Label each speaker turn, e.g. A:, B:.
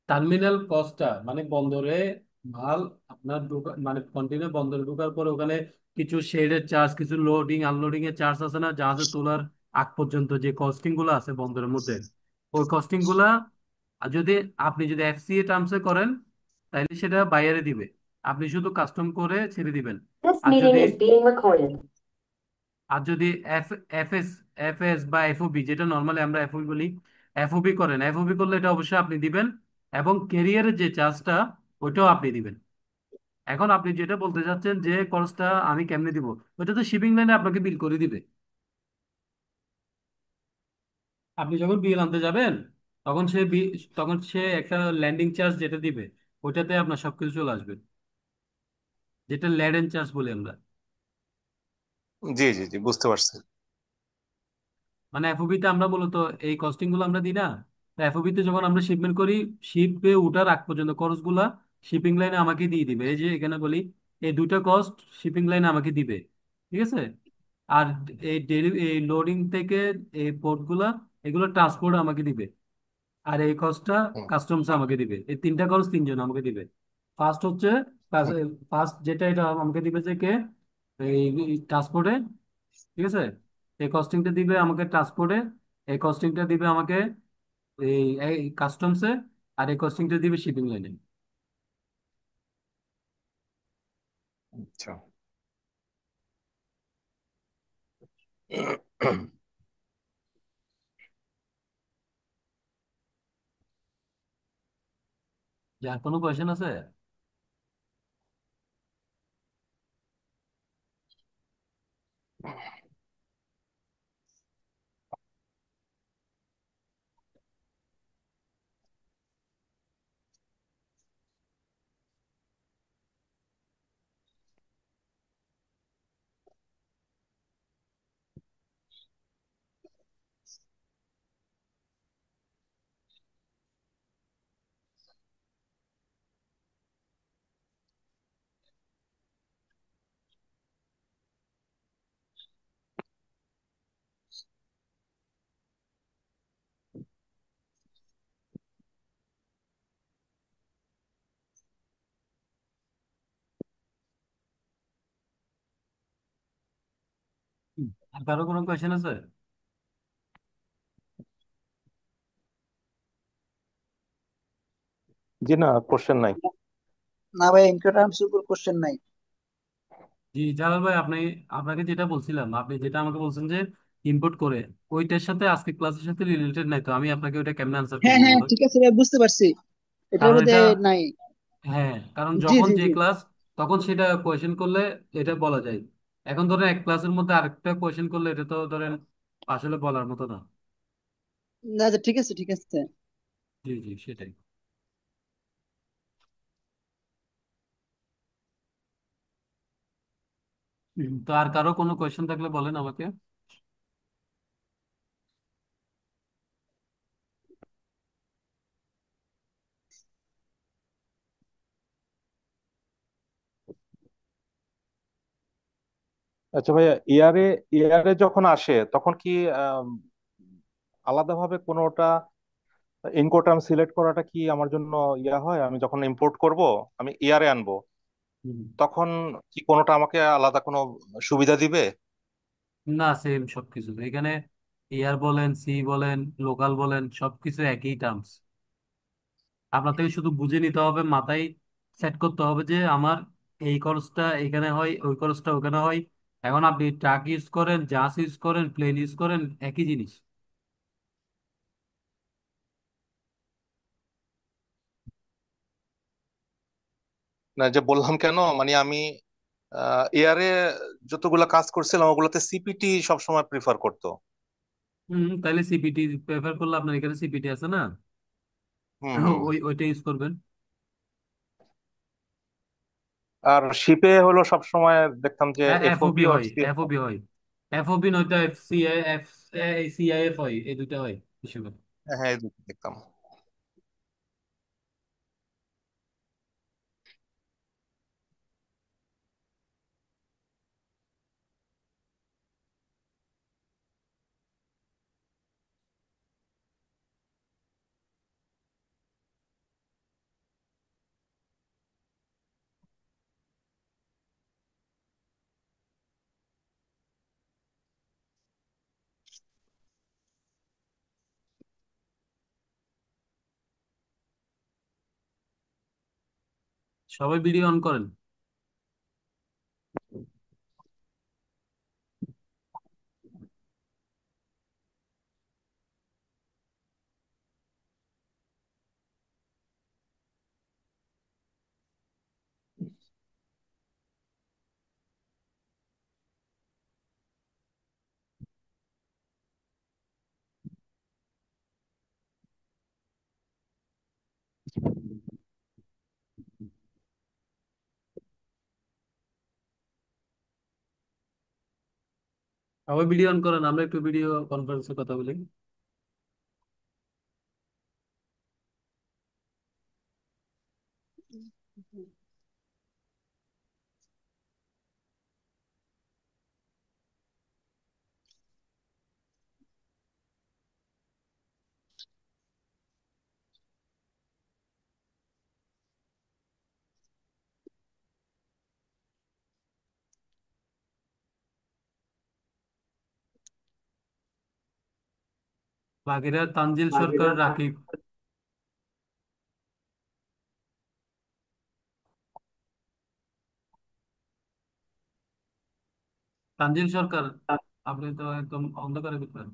A: Terminal কস্টটা মানে বন্দরে মাল আপনার মানে কন্টেনার বন্দরে ঢোকার পরে ওখানে কিছু শেডের চার্জ, কিছু লোডিং আনলোডিং এর চার্জ আছে না, জাহাজে তোলার আগ পর্যন্ত যে কস্টিং গুলো আছে বন্দরের মধ্যে, ওই কস্টিং গুলা আর যদি আপনি যদি এফসিএ টার্মসে করেন তাহলে সেটা বাইরে দিবে, আপনি শুধু কাস্টম করে ছেড়ে দিবেন।
B: This
A: আর যদি
B: meeting is being recorded.
A: আর যদি এফ এফএস এফএস বা এফওবি, যেটা নর্মালি আমরা এফওবি বলি, এফওবি করেন, এফওবি করলে এটা অবশ্যই আপনি দিবেন, এবং ক্যারিয়ারের যে চার্জটা ওইটাও আপনি দিবেন। এখন আপনি যেটা বলতে চাচ্ছেন যে খরচটা আমি কেমনে দিব, ওইটা তো শিপিং লাইনে আপনাকে বিল করে দিবে। আপনি যখন বিল আনতে যাবেন তখন তখন সে একটা ল্যান্ডিং চার্জ যেটা দিবে, ওইটাতে আপনার সবকিছু চলে আসবে, যেটা ল্যান্ডিং চার্জ বলি আমরা।
B: জি জি জি, বুঝতে পারছি।
A: মানে এফওবি তে আমরা মূলত এই কস্টিং গুলো আমরা দিই না। তো এফওবি তে যখন আমরা শিপমেন্ট করি, শিপে উঠার আগ পর্যন্ত খরচ গুলা শিপিং লাইনে আমাকে দিয়ে দিবে। এই যে এখানে বলি এই দুইটা কস্ট শিপিং লাইনে আমাকে দিবে, ঠিক আছে। আর এই লোডিং থেকে এই পোর্ট গুলা, এগুলো ট্রান্সপোর্ট আমাকে দিবে। আর এই কস্টটা
B: হুম,
A: কাস্টমস আমাকে দিবে। এই তিনটা খরচ তিনজন আমাকে দিবে। ফার্স্ট হচ্ছে,
B: হুম,
A: ফার্স্ট যেটা এটা আমাকে দিবে যে কে, এই ট্রান্সপোর্টে, ঠিক আছে। এই কস্টিংটা দিবে আমাকে ট্রান্সপোর্টে, এই কস্টিংটা দিবে আমাকে এই কাস্টমসে, আর এই কস্টিংটা দিবে শিপিং লাইনে।
B: আচ্ছা।
A: যার কোনো কোয়েশ্চেন আছে? আর কারো কোনো কোয়েশ্চেন আছে?
B: জি না, কোশ্চেন নাই।
C: না ভাই, ইনকাটার্মস উপর কোশ্চেন নাই।
A: জি জালাল ভাই, আপনাকে যেটা বলছিলাম, আপনি যেটা আমাকে বলছেন যে ইম্পোর্ট করে, ওইটার সাথে আজকে ক্লাসের সাথে রিলেটেড নাই, তো আমি আপনাকে ওইটা কেমনে আনসার
C: হ্যাঁ
A: করবো
C: হ্যাঁ,
A: বলুন?
C: ঠিক আছে ভাই, বুঝতে পারছি। এটার
A: কারণ
C: মধ্যে
A: এটা,
C: নাই।
A: হ্যাঁ কারণ
C: জি
A: যখন
C: জি
A: যে
C: জি।
A: ক্লাস তখন সেটা কোয়েশ্চেন করলে এটা বলা যায়। এখন ধরেন এক ক্লাসের মধ্যে আরেকটা কোয়েশ্চেন করলে এটা তো ধরেন আসলে বলার মতো না।
C: না, আচ্ছা, ঠিক আছে ঠিক আছে।
A: জি জি সেটাই। তো আর কারো কোনো কোয়েশ্চেন থাকলে বলেন আমাকে।
B: আচ্ছা ভাইয়া, ইয়ারে ইয়ারে যখন আসে তখন কি আম, আলাদাভাবে কোনোটা ইনকোটাম সিলেক্ট করাটা কি আমার জন্য ইয়া হয়? আমি যখন ইম্পোর্ট করব, আমি ইয়ারে আনবো,
A: হুম।
B: তখন কি কোনোটা আমাকে আলাদা কোনো সুবিধা দিবে?
A: না, সেম সবকিছু এখানে, এয়ার বলেন, সি বলেন, লোকাল বলেন, সবকিছু একই টার্মস। আপনার থেকে শুধু বুঝে নিতে হবে, মাথায় সেট করতে হবে যে আমার এই খরচটা এখানে হয়, ওই খরচটা ওখানে হয়। এখন আপনি ট্রাক ইউজ করেন, জাহাজ ইউজ করেন, প্লেন ইউজ করেন, একই জিনিস।
B: না, যে বললাম কেন, মানে আমি এয়ারে যতগুলা কাজ করছিলাম ওগুলোতে সিপিটি সবসময় প্রিফার করতো।
A: তাহলে সিপিটি প্রেফার করলে আপনার এখানে সিপিটি আছে না,
B: হুম হুম।
A: ওইটা ইউজ করবেন।
B: আর শিপে হলো সবসময় দেখতাম যে
A: এফওবি
B: এফওবি আর
A: হয়,
B: সি।
A: এফওবি হয়, এফওবি নয়তো এফ সিআই এফ সিআইএফ হয়, এই দুইটা হয় হিসেবে।
B: হ্যাঁ, এই দুটো দেখতাম।
A: সবাই ভিডিও অন করেন। সবাই ভিডিও অন করেন, আমরা একটু ভিডিও কনফারেন্সে কথা বলি। বাকিরা তানজিল সরকার, রাকিব। তানজিল সরকার, আপনি তো একদম অন্ধকারের ভিতরে।